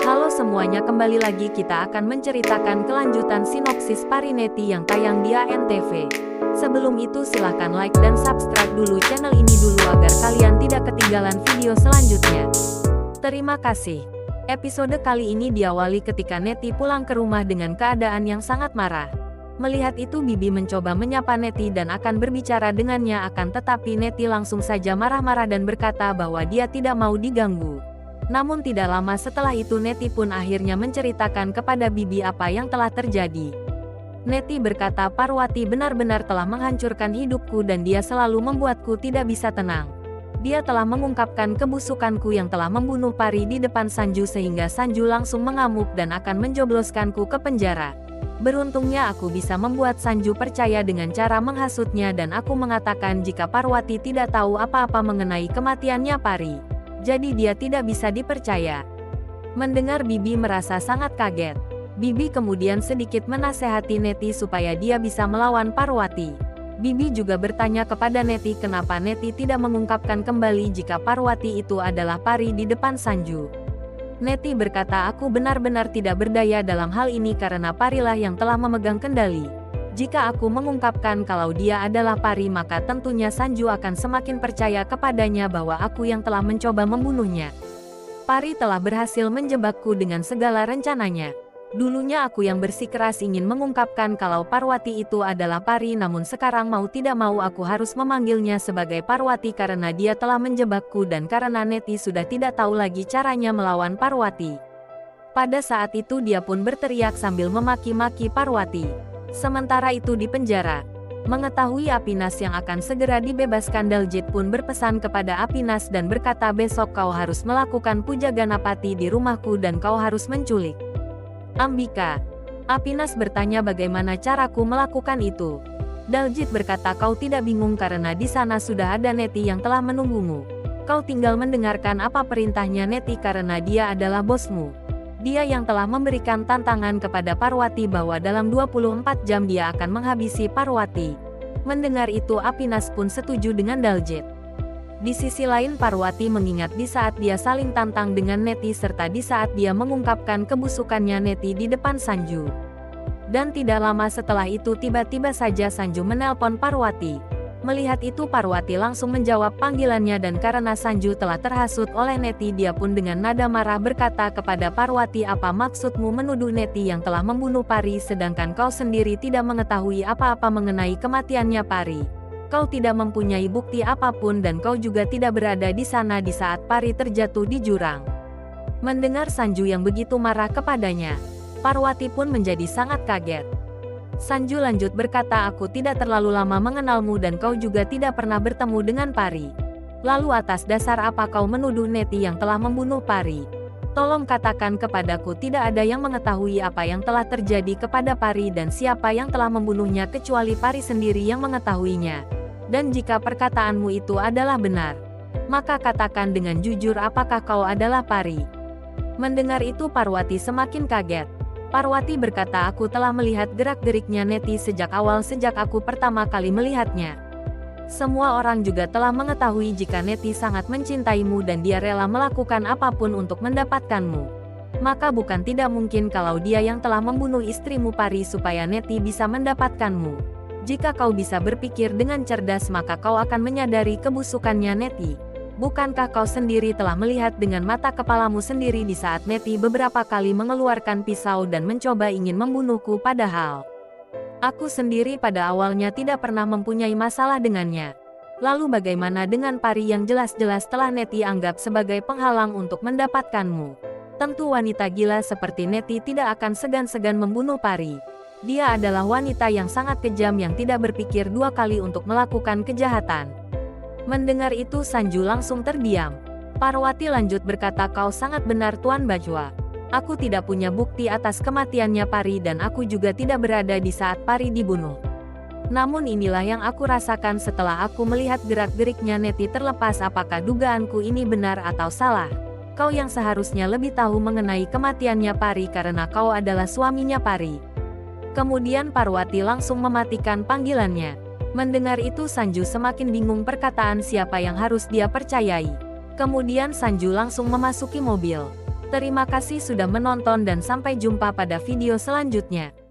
Halo semuanya, kembali lagi kita akan menceritakan kelanjutan sinopsis Pari Neti yang tayang di ANTV. Sebelum itu silahkan like dan subscribe dulu channel ini dulu agar kalian tidak ketinggalan video selanjutnya. Terima kasih. Episode kali ini diawali ketika Neti pulang ke rumah dengan keadaan yang sangat marah. Melihat itu Bibi mencoba menyapa Neti dan akan berbicara dengannya, akan tetapi Neti langsung saja marah-marah dan berkata bahwa dia tidak mau diganggu. Namun tidak lama setelah itu Neti pun akhirnya menceritakan kepada Bibi apa yang telah terjadi. Neti berkata, Parwati benar-benar telah menghancurkan hidupku dan dia selalu membuatku tidak bisa tenang. Dia telah mengungkapkan kebusukanku yang telah membunuh Pari di depan Sanju sehingga Sanju langsung mengamuk dan akan menjobloskanku ke penjara. Beruntungnya aku bisa membuat Sanju percaya dengan cara menghasutnya dan aku mengatakan jika Parwati tidak tahu apa-apa mengenai kematiannya Pari. Jadi dia tidak bisa dipercaya. Mendengar Bibi merasa sangat kaget. Bibi kemudian sedikit menasehati Neti supaya dia bisa melawan Parwati. Bibi juga bertanya kepada Neti kenapa Neti tidak mengungkapkan kembali jika Parwati itu adalah Pari di depan Sanju. Neti berkata, aku benar-benar tidak berdaya dalam hal ini karena Parilah yang telah memegang kendali. Jika aku mengungkapkan kalau dia adalah Pari maka tentunya Sanju akan semakin percaya kepadanya bahwa aku yang telah mencoba membunuhnya. Pari telah berhasil menjebakku dengan segala rencananya. Dulunya aku yang bersikeras ingin mengungkapkan kalau Parwati itu adalah Pari, namun sekarang mau tidak mau aku harus memanggilnya sebagai Parwati karena dia telah menjebakku dan karena Neti sudah tidak tahu lagi caranya melawan Parwati. Pada saat itu dia pun berteriak sambil memaki-maki Parwati. Sementara itu di penjara, mengetahui Apinas yang akan segera dibebaskan, Daljit pun berpesan kepada Apinas dan berkata besok kau harus melakukan puja Ganapati di rumahku dan kau harus menculik Ambika. Apinas bertanya bagaimana caraku melakukan itu. Daljit berkata kau tidak bingung karena di sana sudah ada Neti yang telah menunggumu. Kau tinggal mendengarkan apa perintahnya Neti karena dia adalah bosmu. Dia yang telah memberikan tantangan kepada Parwati bahwa dalam 24 jam dia akan menghabisi Parwati. Mendengar itu Apinas pun setuju dengan Daljit. Di sisi lain Parwati mengingat di saat dia saling tantang dengan Neti serta di saat dia mengungkapkan kebusukannya Neti di depan Sanju. Dan tidak lama setelah itu tiba-tiba saja Sanju menelpon Parwati. Melihat itu Parwati langsung menjawab panggilannya dan karena Sanju telah terhasut oleh Neti dia pun dengan nada marah berkata kepada Parwati, apa maksudmu menuduh Neti yang telah membunuh Pari sedangkan kau sendiri tidak mengetahui apa-apa mengenai kematiannya Pari. Kau tidak mempunyai bukti apapun dan kau juga tidak berada di sana di saat Pari terjatuh di jurang. Mendengar Sanju yang begitu marah kepadanya, Parwati pun menjadi sangat kaget. Sanju lanjut berkata, aku tidak terlalu lama mengenalmu dan kau juga tidak pernah bertemu dengan Pari. Lalu atas dasar apa kau menuduh Neti yang telah membunuh Pari? Tolong katakan kepadaku, tidak ada yang mengetahui apa yang telah terjadi kepada Pari dan siapa yang telah membunuhnya kecuali Pari sendiri yang mengetahuinya. Dan jika perkataanmu itu adalah benar, maka katakan dengan jujur apakah kau adalah Pari. Mendengar itu Parwati semakin kaget. Parwati berkata, aku telah melihat gerak-geriknya Neti sejak awal, sejak aku pertama kali melihatnya. Semua orang juga telah mengetahui jika Neti sangat mencintaimu dan dia rela melakukan apapun untuk mendapatkanmu. Maka bukan tidak mungkin kalau dia yang telah membunuh istrimu Pari supaya Neti bisa mendapatkanmu. Jika kau bisa berpikir dengan cerdas maka kau akan menyadari kebusukannya Neti. Bukankah kau sendiri telah melihat dengan mata kepalamu sendiri di saat Neti beberapa kali mengeluarkan pisau dan mencoba ingin membunuhku, padahal aku sendiri pada awalnya tidak pernah mempunyai masalah dengannya. Lalu bagaimana dengan Pari yang jelas-jelas telah Neti anggap sebagai penghalang untuk mendapatkanmu? Tentu wanita gila seperti Neti tidak akan segan-segan membunuh Pari. Dia adalah wanita yang sangat kejam yang tidak berpikir dua kali untuk melakukan kejahatan. Mendengar itu Sanju langsung terdiam. Parwati lanjut berkata, kau sangat benar Tuan Bajwa. Aku tidak punya bukti atas kematiannya Pari dan aku juga tidak berada di saat Pari dibunuh. Namun inilah yang aku rasakan setelah aku melihat gerak-geriknya Neti. Terlepas apakah dugaanku ini benar atau salah, kau yang seharusnya lebih tahu mengenai kematiannya Pari karena kau adalah suaminya Pari. Kemudian Parwati langsung mematikan panggilannya. Mendengar itu Sanju semakin bingung perkataan siapa yang harus dia percayai. Kemudian Sanju langsung memasuki mobil. Terima kasih sudah menonton dan sampai jumpa pada video selanjutnya.